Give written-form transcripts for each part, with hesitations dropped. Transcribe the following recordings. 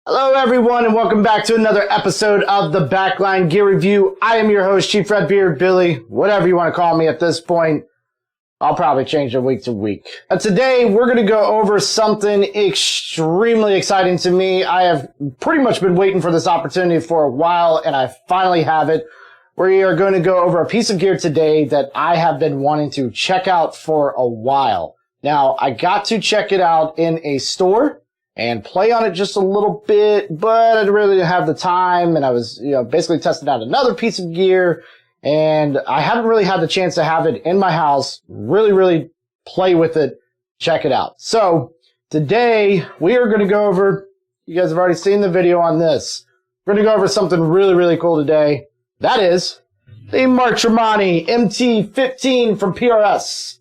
Hello everyone and welcome back to another episode of the Backline Gear Review. I am your host, Chief Redbeard, Billy, whatever you want to call me at this point. I'll probably change it week to week. Today we're going to go over something extremely exciting to me. I have pretty much been waiting for this opportunity for a while and I finally have it. We are going to go over a piece of gear today that I have been wanting to check out for a while. Now, I got to check it out in a store and play on it just a little bit, but I really didn't have the time, and I was, basically testing out another piece of gear, and I haven't really had the chance to have it in my house, really play with it, check it out. So, today, we are going to go over, you guys have already seen the video on this, we're going to go over something really cool today. That is, the Marchemani MT15 from PRS.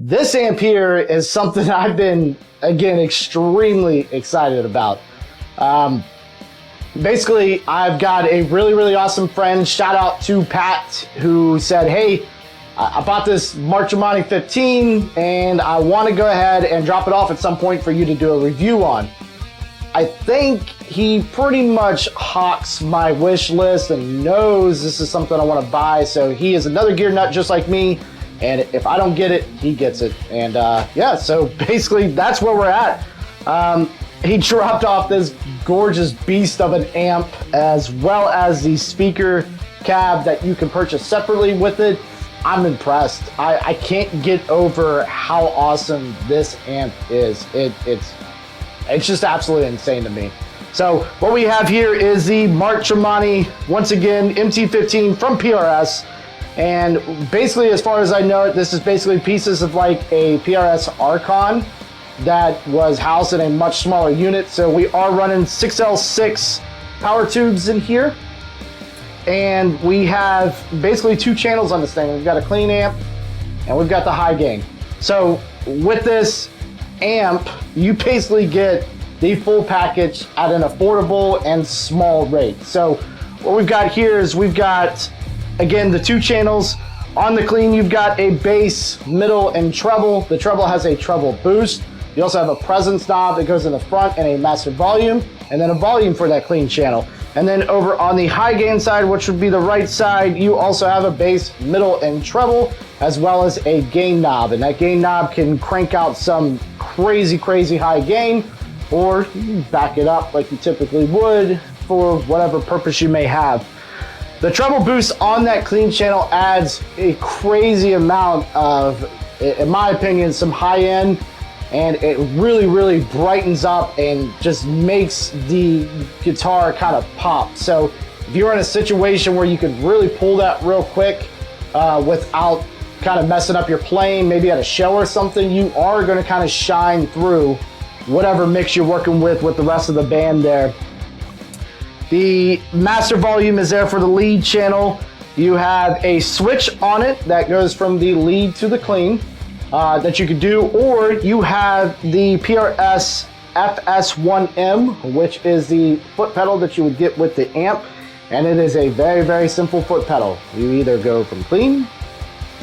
This amp here is something I've been, again, extremely excited about. Basically, I've got a really awesome friend, shout out to Pat, who said, hey, I bought this Marchemani 15 and I want to go ahead and drop it off at some point for you to do a review on. I think he pretty much hawks my wish list and knows this is something I want to buy, so he is another gear nut just like me. And if I don't get it, he gets it. And yeah, so basically that's where we're at. He dropped off this gorgeous beast of an amp as well as the speaker cab that you can purchase separately with it. I'm impressed. I can't get over how awesome this amp is. It's just absolutely insane to me. So what we have here is the Marchemani, once again, MT15 from PRS. And basically, as far as I know it, this is basically pieces of like a PRS Archon that was housed in a much smaller unit. So we are running 6L6 power tubes in here. And we have basically two channels on this thing. We've got a clean amp and we've got the high gain. So with this amp, you basically get the full package at an affordable and small rate. So what we've got here is we've got, again, the two channels. On the clean, you've got a bass, middle, and treble. The treble has a treble boost. You also have a presence knob that goes in the front and a master volume, and then a volume for that clean channel. And then over on the high gain side, which would be the right side, you also have a bass, middle, and treble, as well as a gain knob. And that gain knob can crank out some crazy high gain, or you can back it up like you typically would for whatever purpose you may have. The treble boost on that clean channel adds a crazy amount of, in my opinion, some high end, and it really brightens up and just makes the guitar kind of pop. So if you're in a situation where you could really pull that real quick without kind of messing up your playing, maybe at a show or something, you are going to kind of shine through whatever mix you're working with the rest of the band there. The master volume is there for the lead channel. You have a switch on it that goes from the lead to the clean that you could do, or you have the PRS FS1M, which is the foot pedal that you would get with the amp, and it is a very simple foot pedal. You either go from clean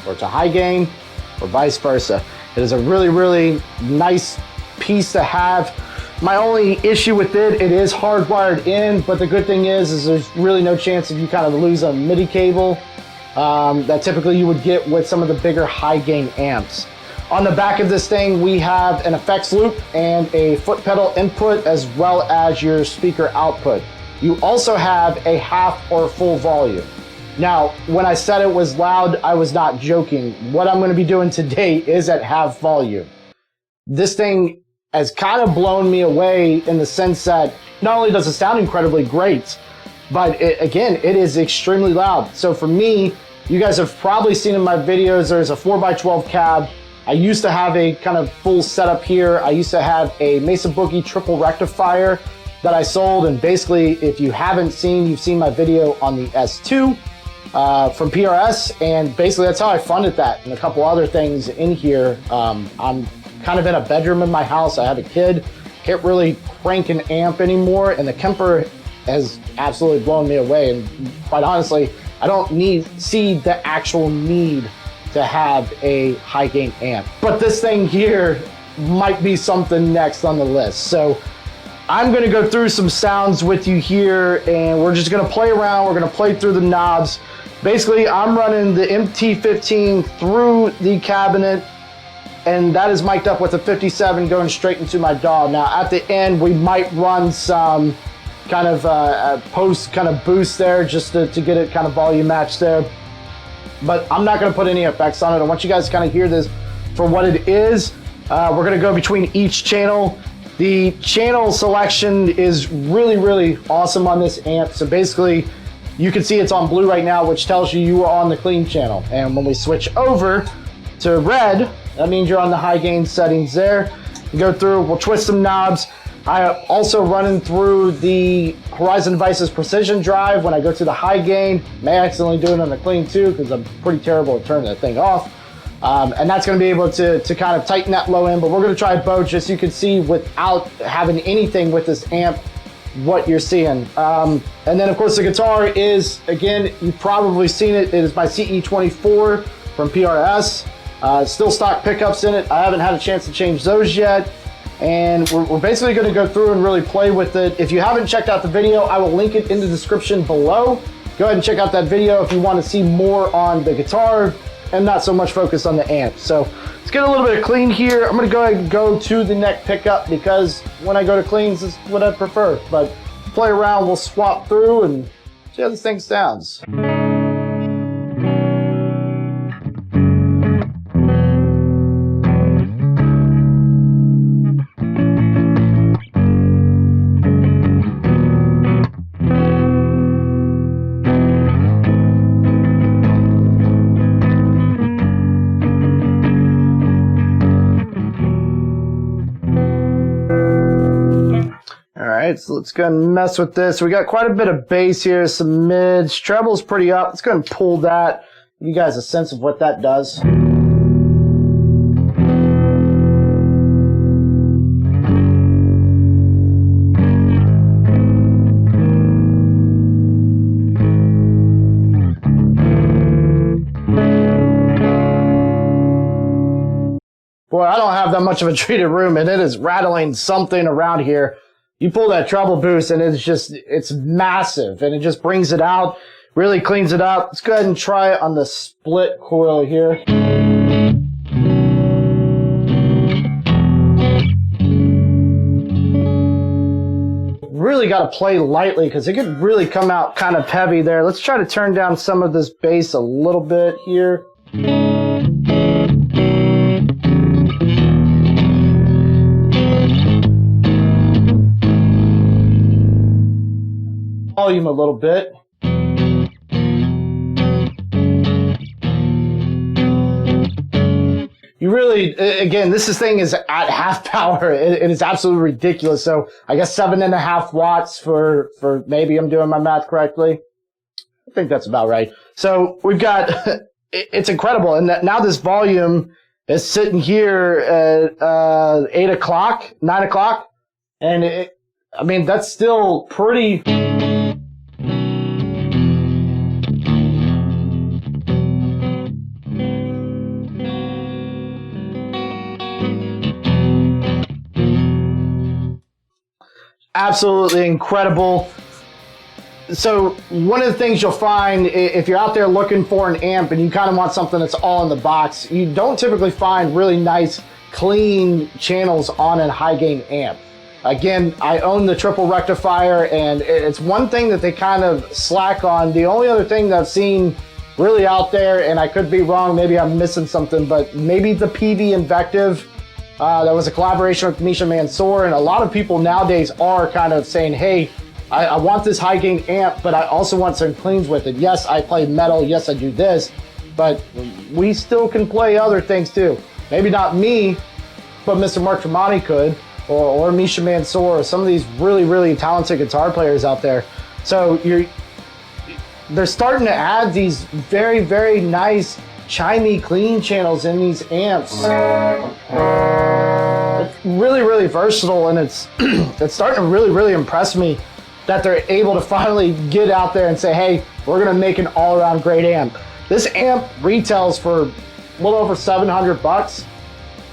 or to high gain or vice versa. It is a really nice piece to have. My only issue with it is hardwired in, but the good thing is there's really no chance if you kind of lose a MIDI cable that typically you would get with some of the bigger high gain amps. On the back of this thing, we have an effects loop and a foot pedal input as well as your speaker output. You also have a half or full volume. Now, when I said it was loud, I was not joking. What I'm going to be doing today is at half volume. This thing has kind of blown me away in the sense that not only does it sound incredibly great, but again, it is extremely loud. So for me, you guys have probably seen in my videos, there's a 4x12 cab. I used to have a kind of full setup here. I used to have a Mesa Boogie triple rectifier that I sold, and basically, if you haven't seen, you've seen my video on the S2 from PRS, and basically that's how I funded that and a couple other things in here. I'm kind of in a bedroom in my house. I have a kid, can't really crank an amp anymore, and the Kemper has absolutely blown me away. And quite honestly, I don't see the actual need to have a high gain amp. But this thing here might be something next on the list. So I'm gonna go through some sounds with you here, and we're just gonna play around. We're gonna play through the knobs. Basically, I'm running the MT15 through the cabinet, and that is mic'd up with a 57 going straight into my DAW. Now at the end, we might run some kind of post kind of boost there just to get it kind of volume matched there. But I'm not gonna put any effects on it. I want you guys to kind of hear this for what it is. We're gonna go between each channel. The channel selection is really, really awesome on this amp. So basically, you can see it's on blue right now, which tells you are on the clean channel. And when we switch over to red, that means you're on the high gain settings there. Go through, we'll twist some knobs. I am also running through the Horizon Devices Precision Drive. When I go to the high gain, may accidentally do it on the clean too, because I'm pretty terrible at turning that thing off. And that's going to be able to kind of tighten that low end, but we're going to try both just so you can see without having anything with this amp what you're seeing. And then of course the guitar is, again, you've probably seen it, it is my CE24 from PRS. Still stock pickups in it. I haven't had a chance to change those yet. And we're basically going to go through and really play with it. If you haven't checked out the video, I will link it in the description below. Go ahead and check out that video if you want to see more on the guitar and not so much focus on the amp. So let's get a little bit of clean here. I'm going to go ahead and go to the neck pickup because when I go to cleans, this is what I prefer. But play around, we'll swap through and see how this thing sounds. So let's go and mess with this. We got quite a bit of bass here, some mids, treble's pretty up. Let's go and pull that. Give you guys a sense of what that does. Boy, I don't have that much of a treated room, and it is rattling something around here. You pull that treble boost and it's massive, and it just brings it out, really cleans it up. Let's go ahead and try it on the split coil here. Really got to play lightly because it could really come out kind of heavy there. Let's try to turn down some of this bass a little bit here. Volume a little bit. You really, again, this thing is at half power. It is absolutely ridiculous. So I guess 7.5 watts for maybe I'm doing my math correctly. I think that's about right. So we've got, it's incredible. And now this volume is sitting here at 8 o'clock, 9 o'clock. And I mean, that's still pretty. Absolutely incredible. So one of the things you'll find if you're out there looking for an amp and you kind of want something that's all in the box, you don't typically find really nice, clean channels on a high gain amp. Again, I own the triple rectifier, and it's one thing that they kind of slack on. The only other thing that I've seen really out there, and I could be wrong, maybe I'm missing something, but maybe the PV Invective. That was a collaboration with Misha Mansour, and a lot of people nowadays are kind of saying, hey, I want this high gain amp, but I also want some cleans with it. Yes, I play metal, yes, I do this, but we still can play other things too. Maybe not me, but Mr. Mark Tremonti could, or Misha Mansour, or some of these really, really talented guitar players out there. So they're starting to add these very, very nice, chimey, clean channels in these amps. really, really versatile, and it's it's starting to really, really impress me that they're able to finally get out there and say, hey, we're gonna make an all-around great amp. This amp retails for a little over 700 bucks.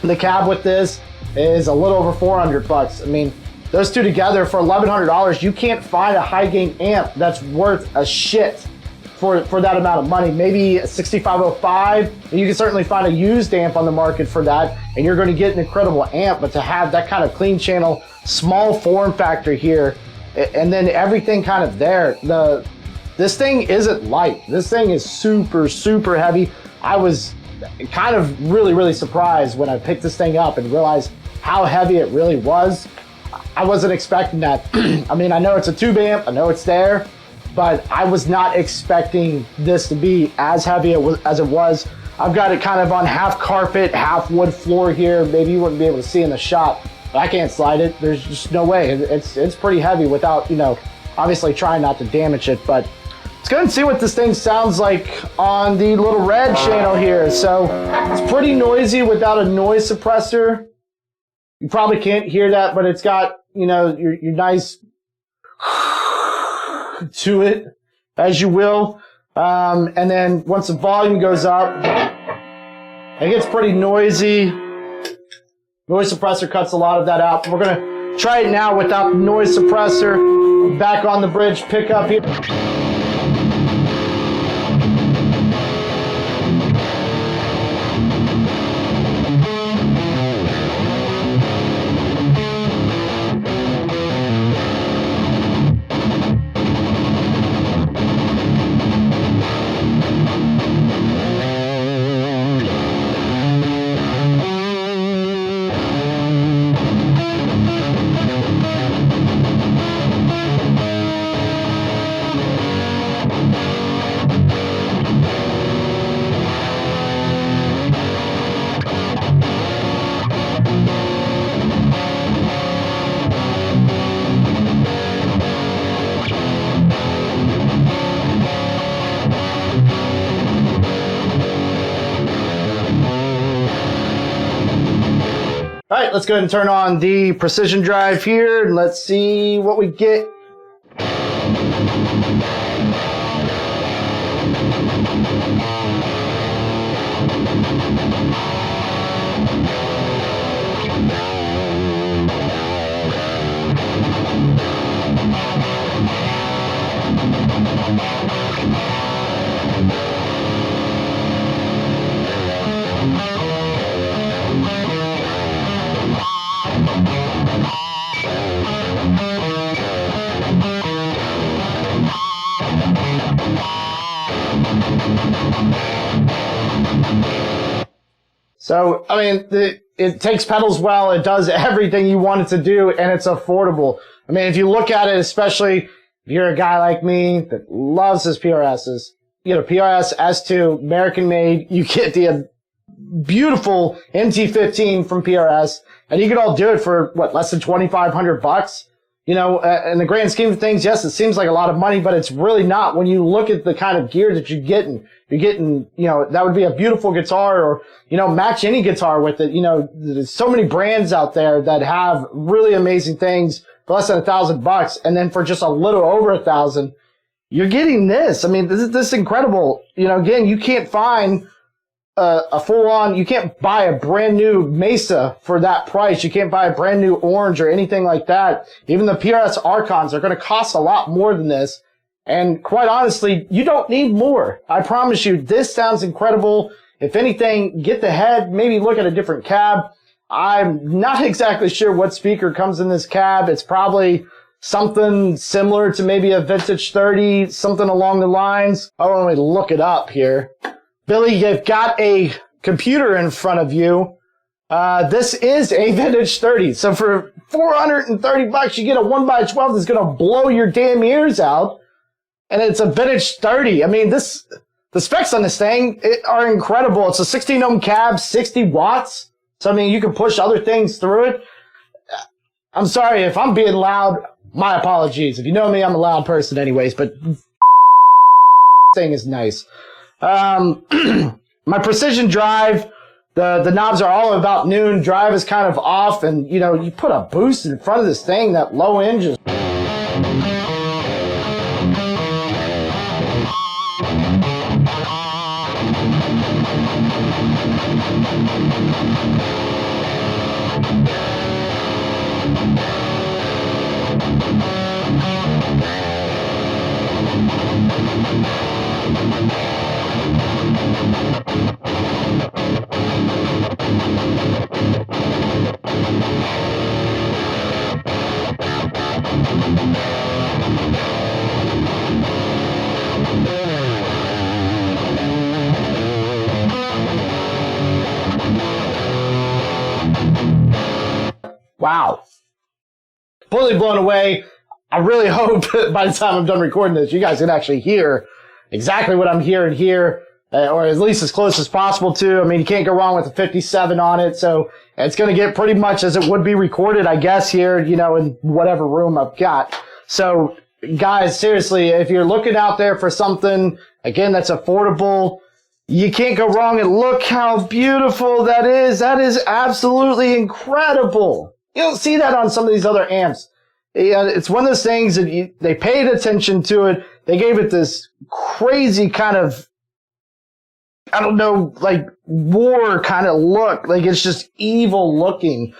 The cab with this is a little over 400 bucks. I mean, those two together for $1,100, you can't find a high gain amp that's worth a shit for that amount of money. Maybe a 6505, and you can certainly find a used amp on the market for that, and you're going to get an incredible amp. But to have that kind of clean channel, small form factor here, and then everything kind of there, this thing isn't light. This thing is super, super heavy. I was kind of really, really surprised when I picked this thing up and realized how heavy it really was. I wasn't expecting that. I mean, I know it's a tube amp, I know it's there, but I was not expecting this to be as heavy as it was. I've got it kind of on half carpet, half wood floor here. Maybe you wouldn't be able to see in the shot, but I can't slide it. There's just no way. It's pretty heavy without, you know, obviously trying not to damage it. But let's go and see what this thing sounds like on the little red channel here. So it's pretty noisy without a noise suppressor. You probably can't hear that, but it's got, you know, your nice to it, as you will. And then once the volume goes up, it gets pretty noisy. Noise suppressor cuts a lot of that out. We're gonna try it now without the noise suppressor. Back on the bridge pickup here. All right, let's go ahead and turn on the precision drive here, and let's see what we get. So, I mean, it takes pedals well, it does everything you want it to do, and it's affordable. I mean, if you look at it, especially if you're a guy like me that loves his PRSs, you know, PRS S2, American made, you get the beautiful MT15 from PRS, and you can all do it for, what, less than 2,500 bucks? You know, in the grand scheme of things, yes, it seems like a lot of money, but it's really not. When you look at the kind of gear that you're getting, you know, that would be a beautiful guitar, or, you know, match any guitar with it. You know, there's so many brands out there that have really amazing things for less than $1,000, and then for just a little over 1,000, you're getting this. I mean, this is incredible. You know, again, you can't find a full-on, you can't buy a brand new Mesa for that price. You can't buy a brand new Orange or anything like that. Even the PRS Archons are going to cost a lot more than this. And quite honestly, you don't need more. I promise you, this sounds incredible. If anything, get the head, maybe look at a different cab. I'm not exactly sure what speaker comes in this cab. It's probably something similar to maybe a Vintage 30, something along the lines. I want to look it up here. Billy, you've got a computer in front of you. This is a Vintage 30. So for 430 bucks, you get a 1x12 that's going to blow your damn ears out. And it's a Vintage 30. I mean, the specs on this thing are incredible. It's a 16 ohm cab, 60 watts. So, I mean, you can push other things through it. I'm sorry if I'm being loud. My apologies. If you know me, I'm a loud person anyways, but thing is nice. My precision drive, The knobs are all about noon. Drive is kind of off, and you know, you put a boost in front of this thing, that low end just... Wow. Completely blown away. I really hope by the time I'm done recording this, you guys can actually hear exactly what I'm hearing here, or at least as close as possible to. I mean, you can't go wrong with a 57 on it, so it's going to get pretty much as it would be recorded, I guess, here, you know, in whatever room I've got. So, guys, seriously, if you're looking out there for something, again, that's affordable, you can't go wrong, and look how beautiful that is. That is absolutely incredible. You don't see that on some of these other amps. It's one of those things that they paid attention to it. They gave it this crazy kind of, I don't know, like war kind of look. Like it's just evil looking.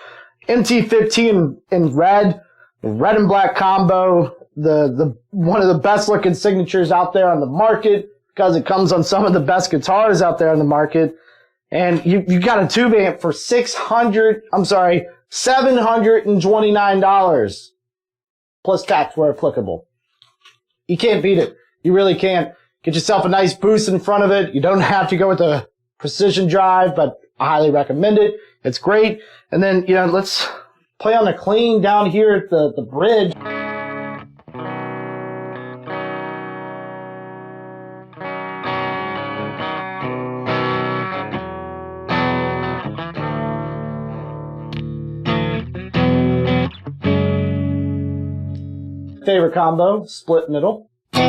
MT15 in red and black combo. The one of the best looking signatures out there on the market because it comes on some of the best guitars out there on the market. And you got a tube amp for $729 plus tax where applicable. You can't beat it. You really can't. Get yourself a nice boost in front of it. You don't have to go with the precision drive, but I highly recommend it. It's great. And then, you know, let's play on the clean down here at the bridge. Favorite combo, split middle. Woo!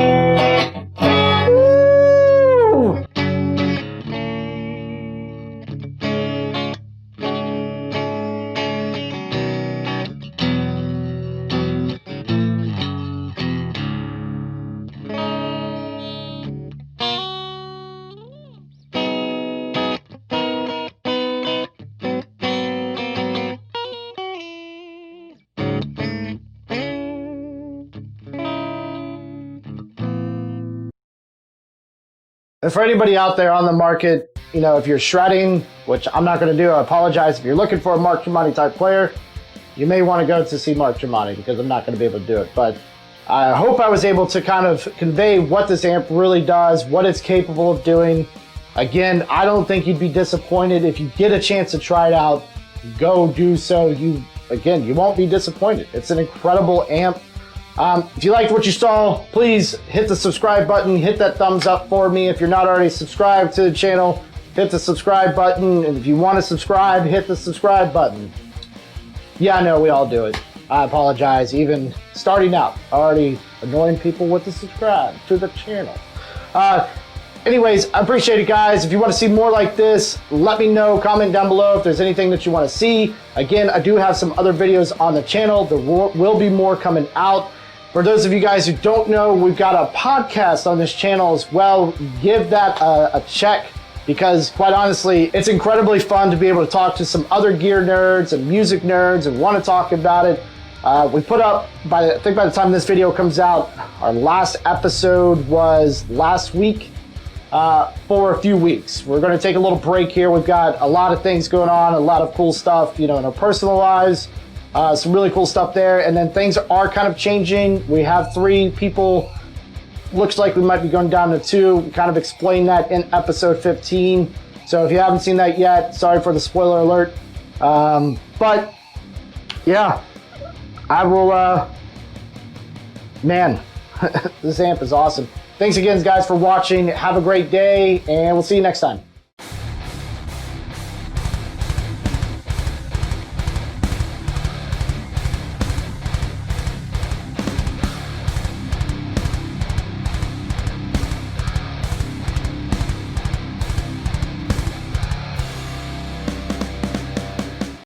And for anybody out there on the market, you know, if you're shredding, which I'm not going to do, I apologize. If you're looking for a Mark Tremonti type player, you may want to go to see Mark Tremonti because I'm not going to be able to do it. But I hope I was able to kind of convey what this amp really does, what it's capable of doing. Again, I don't think you'd be disappointed. If you get a chance to try it out, go do so. You won't be disappointed. It's an incredible amp. If you liked what you saw, please hit the subscribe button, hit that thumbs up for me. If you're not already subscribed to the channel, hit the subscribe button. And if you want to subscribe, hit the subscribe button. Yeah, I know we all do it. I apologize. Even starting out, already annoying people with the subscribe to the channel. Anyways, I appreciate it, guys. If you want to see more like this, let me know. Comment down below if there's anything that you want to see. Again, I do have some other videos on the channel. There will be more coming out. For those of you guys who don't know, we've got a podcast on this channel as well. Give that a check because, quite honestly, it's incredibly fun to be able to talk to some other gear nerds and music nerds and want to talk about it. We put up, I think by the time this video comes out, our last episode was last week for a few weeks. We're going to take a little break here. We've got a lot of things going on, a lot of cool stuff, you know, in our personal lives. Some really cool stuff there. And then things are kind of changing. We have 3 people. Looks like we might be going down to 2. We kind of explained that in episode 15. So if you haven't seen that yet, sorry for the spoiler alert. But yeah, I will, man, this amp is awesome. Thanks again, guys, for watching. Have a great day, and we'll see you next time.